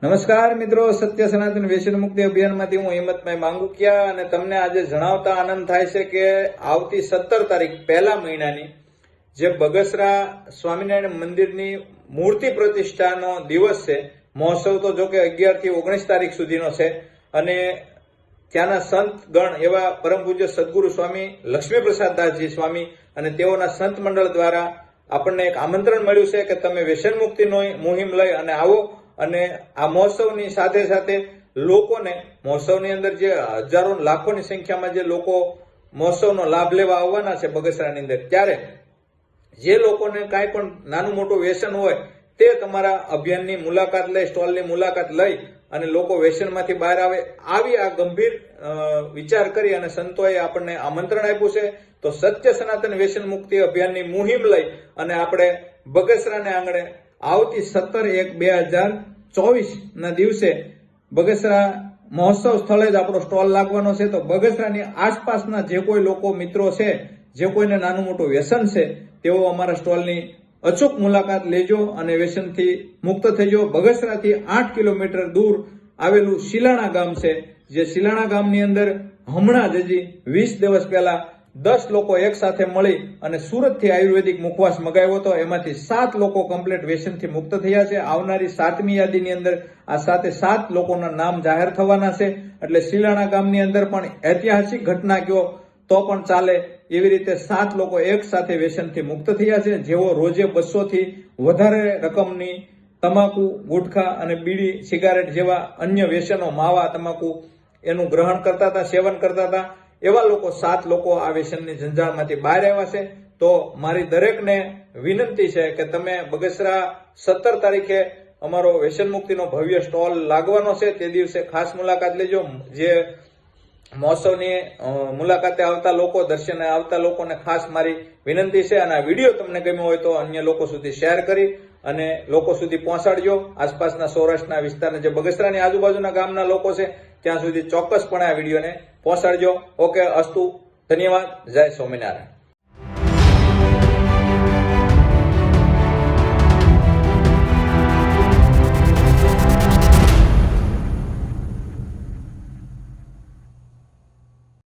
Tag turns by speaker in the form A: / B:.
A: નમસ્કાર મિત્રો, સત્ય સનાતન વ્યસન મુક્તિ અભિયાનમાંથી હું હિંમતભાઈ માંગુકિયા અને તમને આજે જણાવતા આનંદ થાય છે કે આવતી 17 તારીખ પહેલા મહિનાની જે બગસરા સ્વામિનારાયણ મંદિરની મૂર્તિ પ્રતિષ્ઠાનો દિવસ છે. મહોત્સવ તો જો કે 11 થી 19 તારીખ સુધીનો છે અને ત્યાંના સંત ગણ એવા પરમ પૂજ્ય સદગુરુ સ્વામી લક્ષ્મીપ્રસાદદાસજી સ્વામી અને તેઓના સંત મંડળ દ્વારા આપણને એક આમંત્રણ મળ્યું છે કે તમે વ્યસન મુક્તિનો મુહિમ લઈ અને આવો અને આ મહોત્સવની સાથે સાથે લોકોને મહોત્સવની અંદર જે હજારો લાખોની સંખ્યામાં જે લોકો મહોત્સવનો લાભ લેવા આવવાના છે બગસરાની અંદર, ત્યારે જે લોકોને કાંઈ પણ નાનું મોટું વ્યસન હોય તે તમારા અભિયાનની મુલાકાત લઈ, સ્ટોલની મુલાકાત લઈ અને લોકો વ્યસનમાંથી બહાર આવે, આવી આ ગંભીર વિચાર કરી અને સંતોએ આપણને આમંત્રણ આપ્યું છે. તો સત્ય સનાતન વ્યસન મુક્તિ અભિયાનની મુહિમ લઈ અને આપણે બગસરાને આંગણે આવતી 17/1/2024 ના દિવસે બગસરા મહોત્સવ સ્થળે જ આપણો સ્ટોલ લાગવાનો છે. તો બગસરાની આસપાસના જે કોઈ લોકો મિત્રો છે, જે કોઈને નાનું મોટું વ્યસન છે, તેઓ અમારા સ્ટોલની અચૂક મુલાકાત લેજો અને વ્યસનથી મુક્ત થઈજો. બગસરાથી 8 કિલોમીટર દૂર આવેલું શિલાણા ગામ છે, જે શિલાણા ગામની અંદર હમણાં જ હજી 20 દિવસ પહેલા 10 લોકો એક સાથે મળી અને સુરતથી આયુર્વેદિક મુખવાસ મગાવ્યો હતો. એમાંથી 7 લોકો કમ્પ્લીટ વ્યસનથી મુક્ત થયા છે. આવનારી 7મી યાદીની અંદર આ 7 લોકોના નામ જાહેર થવાના છે. એટલે શિલાણા ગામની અંદર પણ ઐતિહાસિક ઘટના કયો તો પણ ચાલે એવી રીતે 7 લોકો એક સાથે વ્યસનથી મુક્ત થયા છે. જેઓ રોજે 200 થી વધારે રકમની તમાકુ, ગુટખા અને બીડી, સિગારેટ જેવા અન્ય વ્યસનો, માવા, તમાકુ એનું ગ્રહણ કરતા હતા, સેવન કરતા હતા. એવા લોકો 7 લોકો આ વ્યસનની જંજાળમાંથી બહાર આવ્યા છે. તો મારી દરેકને વિનંતી છે કે તમે બગસરા 17 તારીખે અમારો વ્યસન મુક્તિનો ભવ્ય સ્ટોલ લાગવાનો છે, તે દિવસે ખાસ મુલાકાત લેજો. જે મહોત્સવની મુલાકાતે આવતા લોકો, દર્શને આવતા લોકોને ખાસ મારી વિનંતી છે. અને આ વિડીયો તમને ગમ્યો હોય તો અન્ય લોકો સુધી શેર કરી અને લોકો સુધી પહોંચાડજો. આસપાસના સૌરાષ્ટ્રના વિસ્તારના જે બગસરાની આજુબાજુના ગામના લોકો છે ત્યાં સુધી ચોક્કસપણે આ વિડીયોને પહોંચાડજો. ઓકે, અસ્તુ, ધન્યવાદ, જય સ્વામિનારાયણ.